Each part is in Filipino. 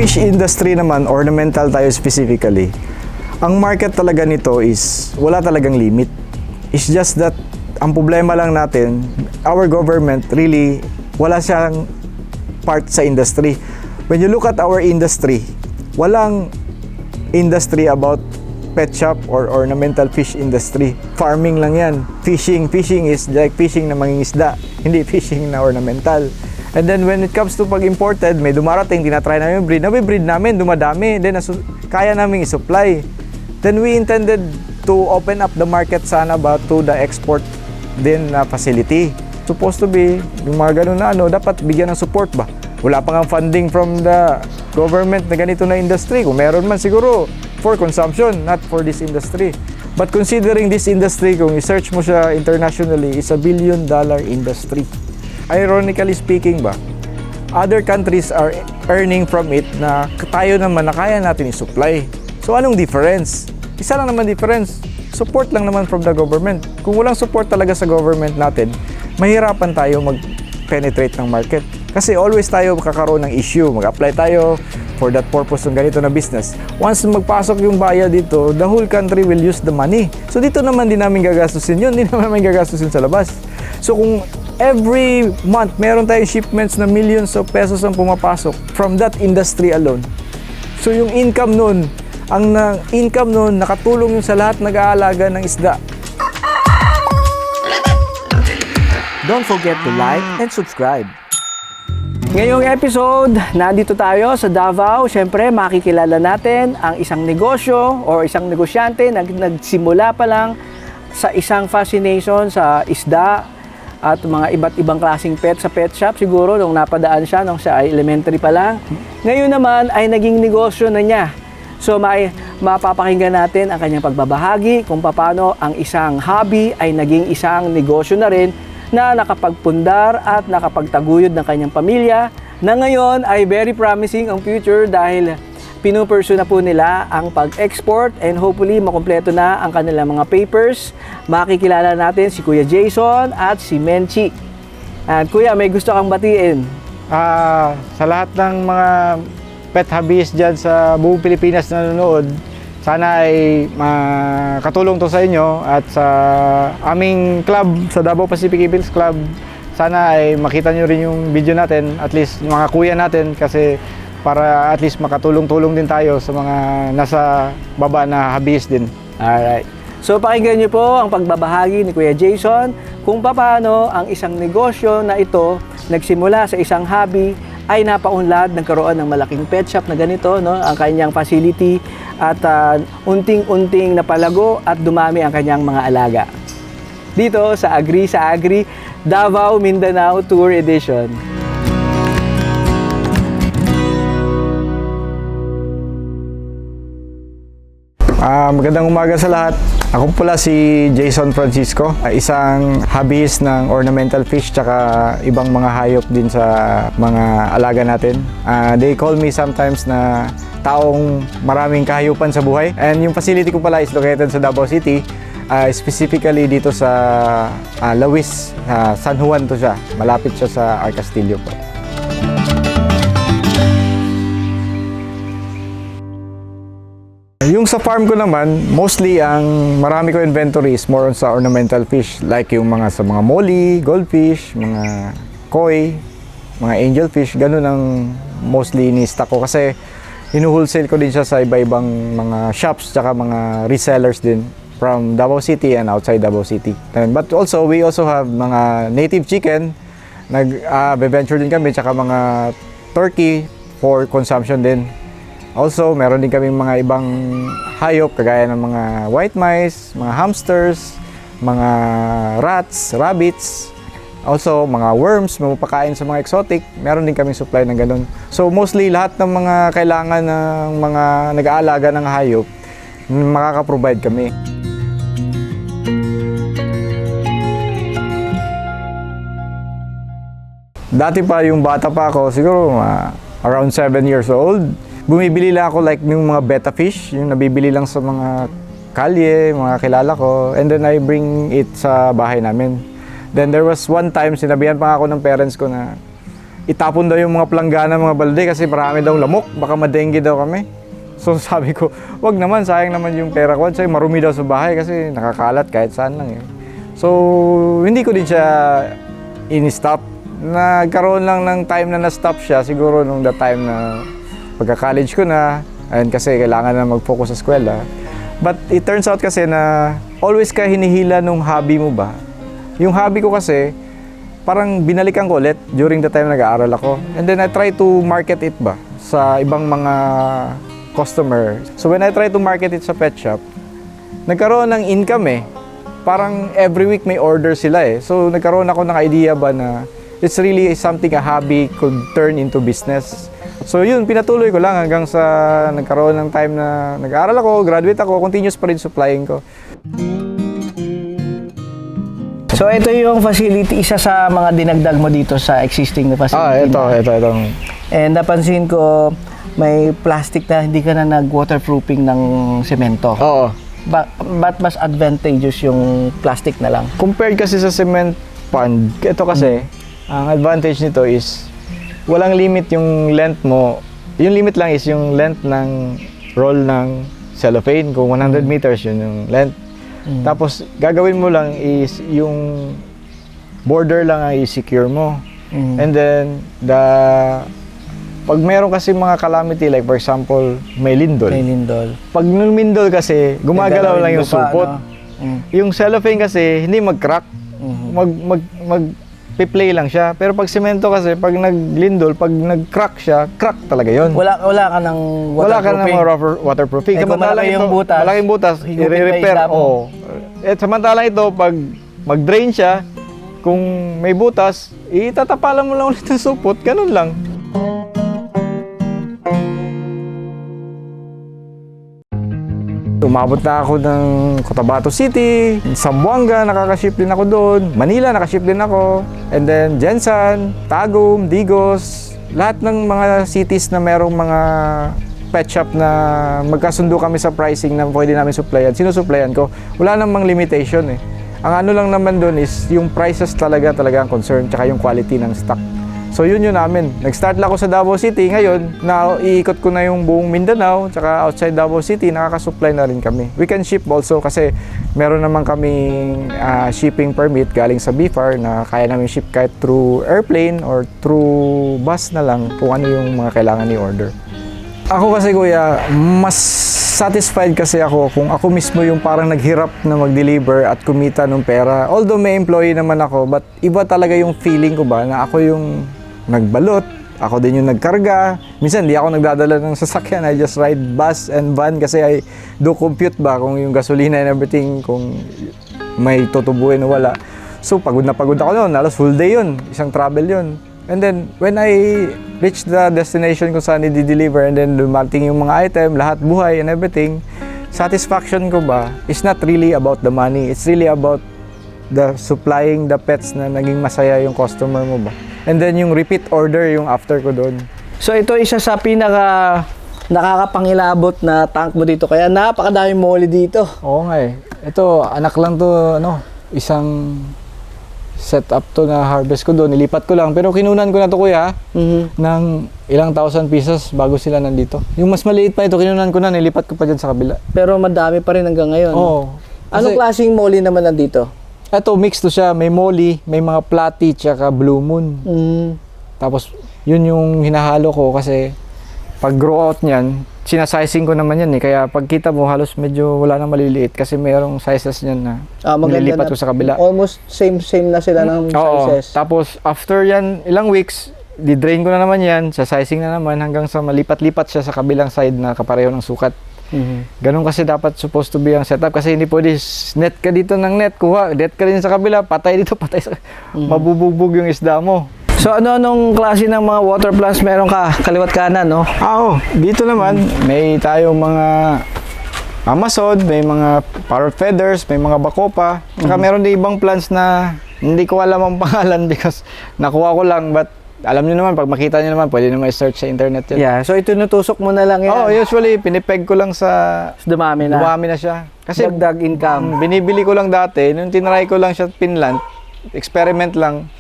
fish industry naman, ornamental tayo specifically, ang market talaga nito is wala talagang limit. It's just that ang problema lang natin, our government really wala siyang part sa industry. When you look at our industry, walang industry about pet shop or ornamental fish industry. Farming lang yan. Fishing is like fishing na mangingisda, hindi fishing na ornamental. And then when it comes to pag-imported, may dumarating, tinatry namin breed, nabibreed namin, dumadami, then kaya namin i-supply. Then we intended to open up the market sana ba to the export din na facility. Supposed to be, yung mga ganun na dapat bigyan ng support ba? Wala pa nga funding from the government na ganito na industry. Kung meron man siguro for consumption, not for this industry. But considering this industry, kung i-search mo siya internationally, is a $1 billion industry. Ironically speaking ba, other countries are earning from it na tayo naman na kaya natin i-supply. So anong difference? Isa lang naman difference. Support lang naman from the government. Kung walang support talaga sa government natin, mahirapan tayo mag-penetrate ng market. Kasi always tayo makakaroon ng issue. Mag-apply tayo for that purpose ng ganito na business. Once magpasok yung bayad dito, the whole country will use the money. So dito naman din namin gagastusin yun. Hindi naman gagastusin sa labas. So kung every month meron tayong shipments na millions of pesos ang pumapasok from that industry alone. So yung income nun, nakatulong yun sa lahat nag-aalaga ng isda. Don't forget to like and subscribe. Ngayong episode, nandito tayo sa Davao. Siyempre, makikilala natin ang isang negosyo o isang negosyante na nagsimula pa lang sa isang fascination sa isda at mga iba't ibang klaseng pet sa pet shop. Siguro nung napadaan siya, nung siya ay elementary pa lang. Ngayon naman ay naging negosyo na niya. So mapapakinggan natin ang kanyang pagbabahagi kung paano ang isang hobby ay naging isang negosyo na rin na nakapagpundar at nakapagtaguyod ng kanyang pamilya na ngayon ay very promising ang future dahil pinupursue na po nila ang pag-export and hopefully makumpleto na ang kanilang mga papers. Makikilala natin si Kuya Jason at si Menchi. At Kuya, may gusto kang batiin? Sa lahat ng mga pet hobbyist dyan sa buong Pilipinas na nanonood, sana ay makatulong to sa inyo at sa aming club, sa Davao Pacific Eagles Club. Sana ay makita nyo rin yung video natin, at least yung mga kuya natin, kasi para at least makatulong-tulong din tayo sa mga nasa baba na hobbyist din. Alright. So pakinggan nyo po ang pagbabahagi ni Kuya Jason kung paano ang isang negosyo na ito nagsimula sa isang hobby ay napaunlad, nagkaroon ng malaking pet shop na ganito, no? Ang kanyang facility at unting-unting napalago at dumami ang kanyang mga alaga. Dito sa Agri Davao Mindanao Tour Edition. Magandang umaga sa lahat. Ako pala si Jason Francisco, isang hobbyist ng ornamental fish tsaka ibang mga hayop din sa mga alaga natin. They call me sometimes na taong maraming kahayupan sa buhay. And yung facility ko pala is located sa Davao City, specifically dito sa Lawis, San Juan to siya. Malapit siya sa Arcastillo po. Yung sa farm ko naman, mostly ang marami ko inventory is more on sa ornamental fish, like yung mga sa mga molly, goldfish, mga koi, mga angelfish, ganun ang mostly ni-stock ko kasi hinuwholesale ko din siya sa iba-ibang mga shops tsaka mga resellers din from Davao City and outside Davao City. But also, we also have mga native chicken, nag-venture din kami, tsaka mga turkey for consumption din. Also, meron din kaming mga ibang hayop kagaya ng mga white mice, mga hamsters, mga rats, rabbits, also mga worms, mapapakain sa mga exotic. Meron din kaming supply ng ganun. So mostly lahat ng mga kailangan ng mga nag-aalaga ng hayop, makaka-provide kami. Dati pa yung bata pa ako, siguro around 7 years old, bumibili lang ako like yung mga betta fish, yung nabibili lang sa mga kalye, mga kilala ko, and then I bring it sa bahay namin. Then there was one time, sinabihan pa ako ng parents ko na itapon daw yung mga planggana, mga balde kasi marami daw lamok, baka madengge daw kami. So sabi ko, wag naman, sayang naman yung pera ko. Kasi marumi daw sa bahay kasi nakakalat kahit saan lang eh. So hindi ko din siya in-stop. Nagkaroon lang ng time na na-stop siya siguro nung that time na pagka-college ko na, ayun kasi kailangan na mag-focus sa eskwela. But it turns out kasi na always ka hinihila nung hobby mo ba. Yung hobby ko kasi, parang binalikan ko ulit during the time nag-aaral ako. And then I try to market it ba sa ibang mga customer. So when I try to market it sa pet shop, nagkaroon ng income eh. Parang every week may order sila eh. So nagkaroon ako ng idea ba na it's really something a hobby could turn into business. So yun, pinatuloy ko lang hanggang sa nagkaroon ng time na nag-aaral ako, graduate ako, continuous pa rin supplying ko. So ito yung facility, isa sa mga dinagdag mo dito sa existing na facility. Ito. And napansin ko, may plastic na hindi ka na nag-waterproofing ng semento. Oo. But mas advantageous yung plastic na lang? Compared kasi sa cement pond, ito kasi, ang advantage nito is walang limit yung length mo. Yung limit lang is yung length ng roll ng cellophane. Kung 100 meters, yun yung length. Tapos, gagawin mo lang is yung border lang ang i-secure mo. And then, pag meron kasi mga calamity, like for example, may lindol. Pag lumindol kasi, gumagalaw lang yung supot. Yung cellophane kasi, hindi mag-crack. Mag-play lang siya. Pero pag semento kasi, pag naglindol, pag nag-crack siya, crack talaga yon. Wala ka ng waterproofing. Wala ka ng waterproofing. Kung malaki yung butas, malaking butas, i-repair. Oh. At samantalang ito, pag mag-drain siya, kung may butas, itatapalan mo lang ulit ng supot, ganun lang. Umabot na ako ng Cotabato City, Zamboanga, nakaka-ship din ako doon. Manila, nakaship din ako. And then, Jensan, Tagum, Digos, lahat ng mga cities na merong mga pet shop na magkasundo kami sa pricing na pwede namin supplyan. Sinusuplayan ko. Wala namang limitation eh. Ang ano lang naman doon is yung prices talaga ang concern, tsaka yung quality ng stock. So yun namin. Nag-start lang ako sa Davao City. Ngayon, iikot ko na yung buong Mindanao, tsaka outside Davao City, nakaka-supply na rin kami. We can ship also kasi meron naman kaming shipping permit galing sa BFAR na kaya namin ship kahit through airplane or through bus na lang kung ano yung mga kailangan i-order. Ako kasi kuya, mas satisfied kasi ako kung ako mismo yung parang naghirap na mag-deliver at kumita ng pera. Although may employee naman ako, but iba talaga yung feeling ko ba na ako yung nagbalot, ako din yung nagkarga. Minsan hindi ako nagdadala ng sasakyan, I just ride bus and van kasi I do compute ba kung yung gasolina and everything, kung may tutubuin o wala. So pagod na pagod ako noon, halos full day yun, isang travel yun. And then when I reach the destination kung saan i-deliver and then dumating yung mga item, lahat buhay and everything, satisfaction ko ba is not really about the money, it's really about the supplying the pets na naging masaya yung customer mo ba. And then yung repeat order yung after ko doon. So ito isa sa pinaka nakakapangilabot na tank mo dito. Kaya napakadaming moli dito. Oo nga eh. Ito, anak lang to, isang setup to na harvest ko doon. Nilipat ko lang. Pero kinunan ko na to kuya ng ilang thousand pieces bago sila nandito. Yung mas maliit pa ito, kinunan ko na, nilipat ko pa dyan sa kabila. Pero madami pa rin hanggang ngayon. Oo. Anong klaseng moli naman nandito? Ito, mix to siya. May molly, may mga platy, tsaka blue moon. Tapos, yun yung hinahalo ko kasi pag grow out niyan, sinasizing ko naman yan eh. Kaya pagkita mo, halos medyo wala nang maliliit kasi mayroong sizes niyan na nililipat ko sa kabila. Almost same na sila ng sizes. Tapos, after yan, ilang weeks, di-drain ko na naman yan, sa sizing na naman hanggang sa malipat-lipat siya sa kabilang side na kapareho ng sukat. Ganun kasi dapat supposed to be ang setup kasi hindi pwede net ka dito ng net, kuha, net ka rin sa kabila, patay dito, patay sa mabubugbog yung isda mo. So anong klase ng mga water plants meron ka kaliwat kanan, no? Dito naman may tayong mga Amazon, may mga parrot feathers, may mga bacopa. Saka meron din ibang plants na hindi ko alam ang pangalan because nakuha ko lang, but alam niyo naman, pag makita niyo naman, pwede naman i-search sa internet yan. Yeah, so ito nutusok mo na lang yan. Usually pinipeg ko lang sa dumami na siya. Kasi dagdag income. Binibili ko lang dati, nung tinry ko lang siya pinlant, experiment lang,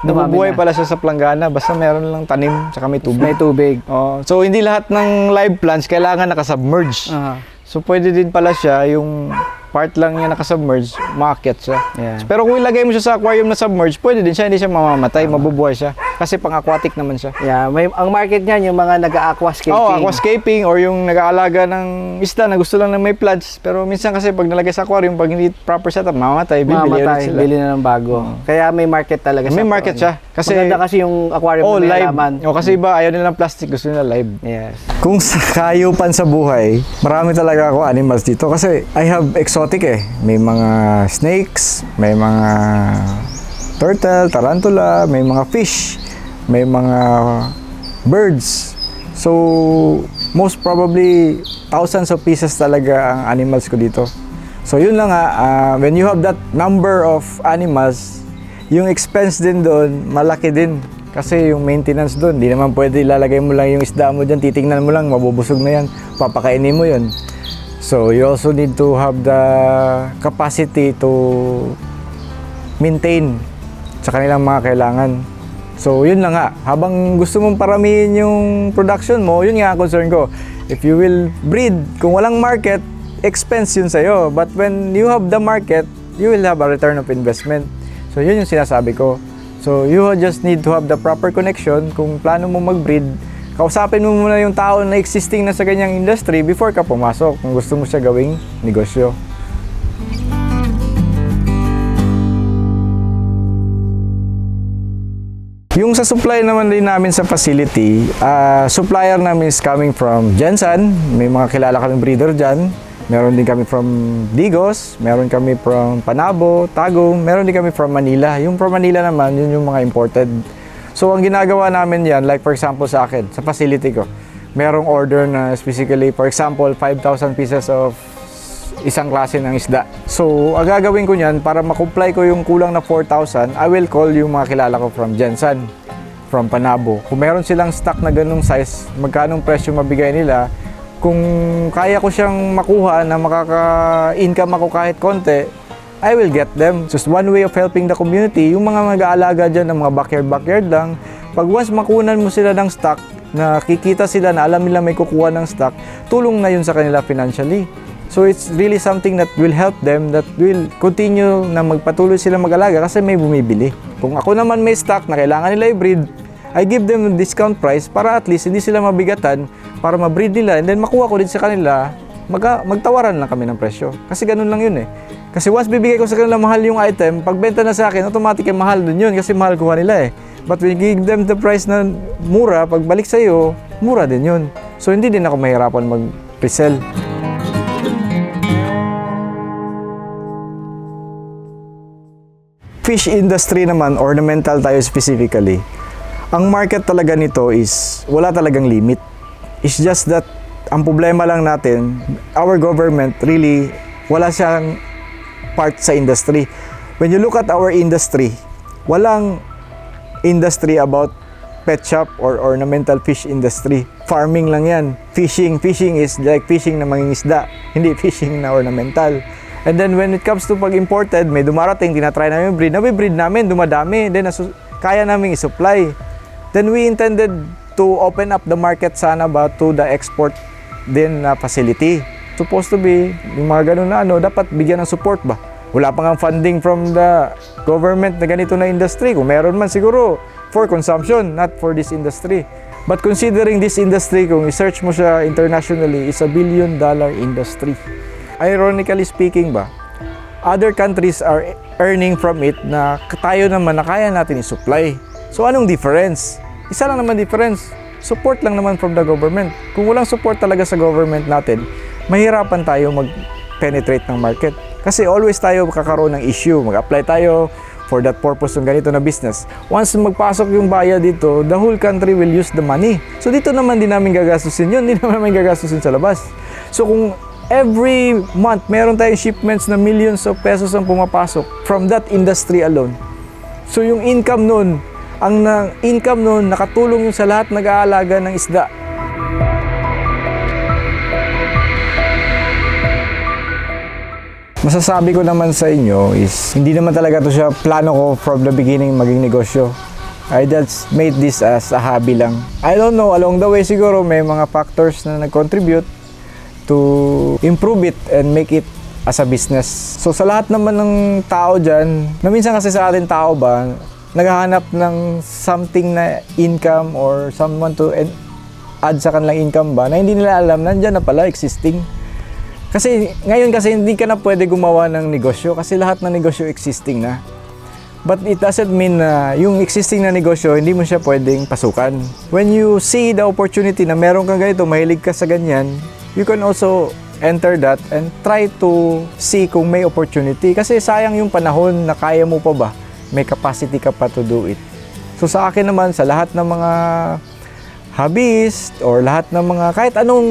nabubuhay na. pala siya sa planggana basta meron lang tanim tsaka may tubig. May tubig. Oh, so hindi lahat ng live plants kailangan nakasubmerge. Aha. So pwede din pala siya yung part lang niya nakasubmerge, maakyat siya. Yeah. Pero kung ilagay mo siya sa aquarium na submerge, pwede din siya, hindi siya mamamatay, mabubuhay siya. Kasi pang-aquatic naman siya. Yeah, ang market niyan yung mga nag-aquascaping. Oh, aquascaping or yung nag-aalaga ng isda na gusto lang ng may plants. Pero minsan kasi pag nalagay sa aquarium, pag hindi proper setup, mamamatay, bibili ulit sila. Bili na ng bago. Kaya may market talaga May sa market siya. Kasi, maganda kasi yung aquarium na may live. halaman. Kasi iba, ayaw nila ng plastic, gusto nila live. Yes. Kung sa kayupan sa buhay, marami talaga ako animals dito kasi I have exotic eh. May mga snakes, may mga turtle, tarantula, may mga fish, may mga birds. So, most probably thousands of pieces talaga ang animals ko dito. So, yun lang nga, when you have that number of animals, yung expense din doon, malaki din. Kasi yung maintenance doon, di naman pwede ilalagay mo lang yung isda mo dyan, titingnan mo lang, mabubusog na yan, papakainin mo yun. So, you also need to have the capacity to maintain sa kanilang mga kailangan. So, yun lang nga. Habang gusto mong paramihin yung production mo, yun nga ang concern ko. If you will breed, kung walang market, expense yun sa'yo. But when you have the market, you will have a return of investment. So, yun yung sinasabi ko. So, you just need to have the proper connection. Kung plano mo mag-breed, kausapin mo muna yung tao na existing na sa ganyang industry before ka pumasok kung gusto mo siya gawing negosyo. Yung sa supply naman din namin sa facility, supplier namin is coming from Jensen. May mga kilala kaming breeder dyan. Meron din kami from Digos, meron kami from Panabo, Tagum, meron din kami from Manila. Yung from Manila naman, yun yung mga imported. So, ang ginagawa namin yan, like for example sa akin, sa facility ko, merong order na specifically, for example, 5,000 pieces of isang klase ng isda. So, ang gagawin ko niyan, para makumply ko yung kulang na 4,000, I will call yung mga kilala ko from Jensen, from Panabo. Kung meron silang stock na ganung size, magkanong presyo mabigay nila, kung kaya ko siyang makuha na makaka-income ako kahit konti, I will get them. Just one way of helping the community, yung mga mag-aalaga dyan ng mga backyard lang, pag once makunan mo sila ng stock, nakikita sila na alam nila may kukuha ng stock, tulong na yun sa kanila financially. So it's really something that will help them, that will continue na magpatuloy sila mag-alaga kasi may bumibili. Kung ako naman may stock na kailangan nila i-breed, I give them a discount price para at least hindi sila mabigatan para ma-breed nila and then makuha ko din sa kanila, magtawaran lang kami ng presyo. Kasi ganun lang yun eh. Kasi once bibigay ko sa kanila mahal yung item, pagbenta na sa akin, automatic mahal dun yun kasi mahal kuha nila eh. But when you give them the price na mura, pagbalik sa'yo, mura din yun. So hindi din ako mahirapan mag-resell. Fish industry naman, ornamental tayo specifically. Ang market talaga nito is wala talagang limit. It's just that ang problema lang natin, our government really wala siyang part sa industry. When you look at our industry, walang industry about pet shop or ornamental fish industry. Farming lang yan. Fishing is like fishing na mangingisda, hindi fishing na ornamental. And then when it comes to pag-imported, may dumarating, tinatry namin breed, nabi-breed namin, dumadami, then kaya namin i-supply. Then we intended to open up the market sana ba to the export din na facility. Supposed to be, yung mga ganun na dapat bigyan ng support ba? Wala pa nga funding from the government na ganito na industry. Kung meron man siguro for consumption, not for this industry. But considering this industry, kung i-search mo siya internationally, is $1 billion industry. Ironically speaking ba, other countries are earning from it na tayo naman na kaya natin i-supply. So anong difference? Isa lang naman difference. Support lang naman from the government. Kung walang support talaga sa government natin, mahirapan tayo mag-penetrate ng market. Kasi always tayo kakaroon ng issue. Mag-apply tayo for that purpose ng ganito na business. Once magpasok yung bayad dito, the whole country will use the money. So dito naman din namin gagastusin yun. Hindi naman namin gagastusin sa labas. So kung every month meron tayong shipments na millions of pesos ang pumapasok from that industry alone. So yung income nun, income nun nakatulong yung sa lahat nag-aalaga ng isda. Masasabi ko naman sa inyo is hindi naman talaga to siya plano ko from the beginning maging negosyo. I just made this as a hobby lang. I don't know, along the way siguro may mga factors na nag-contribute to improve it and make it as a business. So sa lahat naman ng tao dyan, na minsan kasi sa atin tao ba, naghahanap ng something na income or someone to add sa kanilang income ba, na hindi nila alam, nandyan na pala, existing. Kasi ngayon kasi hindi ka na pwede gumawa ng negosyo kasi lahat ng negosyo existing na. But it doesn't mean na yung existing na negosyo, hindi mo siya pwedeng pasukan. When you see the opportunity na meron kang ganito, mahilig ka sa ganyan, you can also enter that and try to see kung may opportunity. Kasi sayang yung panahon na kaya mo pa ba, may capacity ka pa to do it. So sa akin naman, sa lahat ng mga hobbyist or lahat ng mga kahit anong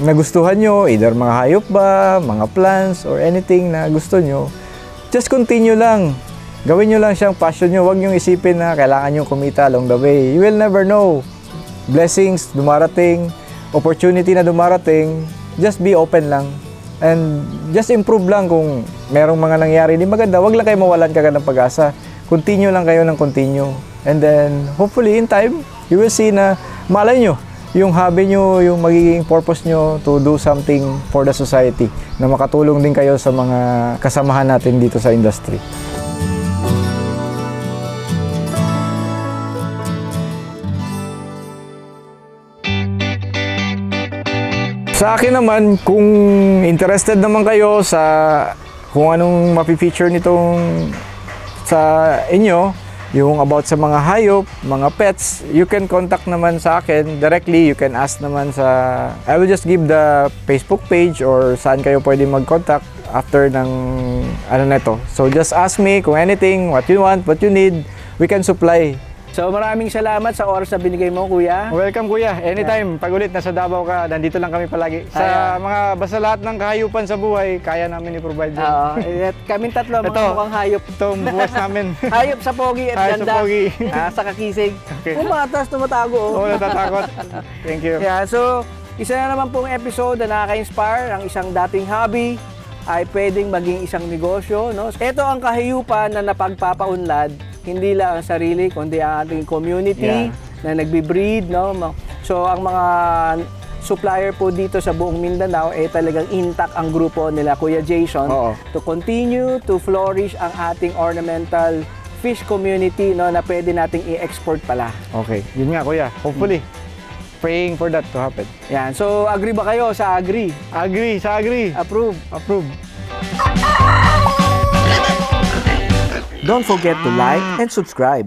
nagustuhan nyo, either mga hayop ba, mga plants, or anything na gusto nyo, just continue lang. Gawin nyo lang siyang passion nyo. Huwag nyo isipin na kailangan nyo kumita along the way. You will never know. Blessings dumarating, opportunity na dumarating, just be open lang. And just improve lang kung merong mga nangyari hindi maganda. Huwag lang kayo mawalan kagad ng pag-asa. Continue lang kayo ng continue. And then, hopefully, in time, you will see na malay nyo, yung hobby nyo, yung magiging purpose nyo to do something for the society na makatulong din kayo sa mga kasamahan natin dito sa industry. Sa akin naman, kung interested naman kayo sa kung anong mapi-feature nitong sa inyo, yung about sa mga hayop, mga pets, you can contact naman sa akin directly. You can ask naman sa... I will just give the Facebook page or saan kayo pwede mag-contact after ng ano na ito. So just ask me kung anything, what you want, what you need, we can supply. So maraming salamat sa oras na binigay mo, Kuya. Welcome kuya, anytime. Pag ulit nasa Davao ka, nandito lang kami palagi. Sa basta lahat ng kahayupan sa buhay, kaya namin i-provide yun. Oo. Kaming tatlo, mga Ito. mukhang hayop. Ito ang buwas namin. Hayop sa pogi at Hayop sa ganda. pogi. Sa kakisig. Okay. Kung mga taas tumatago. Oo, natatakot. Thank you. Yeah, so isa na naman pong episode na nakaka-inspire. Ang isang dating hobby ay pwedeng maging isang negosyo. No? Ito ang kahayupan na napagpapaunlad, hindi lang ang sarili, kundi ang ating community na nagbi-breed. No? So ang mga supplier po dito sa buong Mindanao ay talagang intact ang grupo nila, Kuya Jason, Oo. to continue to flourish ang ating ornamental fish community, no, na pwede nating i-export pala. Okay, yun nga kuya. Hopefully, praying for that to happen. Yan. So, agree ba kayo sa agree? Agree, sa agree. Approve. Approve. Don't forget to like and subscribe.